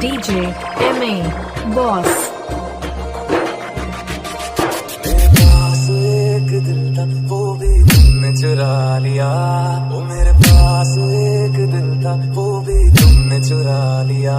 DJ MA Boss। मेरे पास एक दिल था वो भी तुमने चुरा लिया, वो मेरे पास एक दिल था वो भी तुमने चुरा लिया।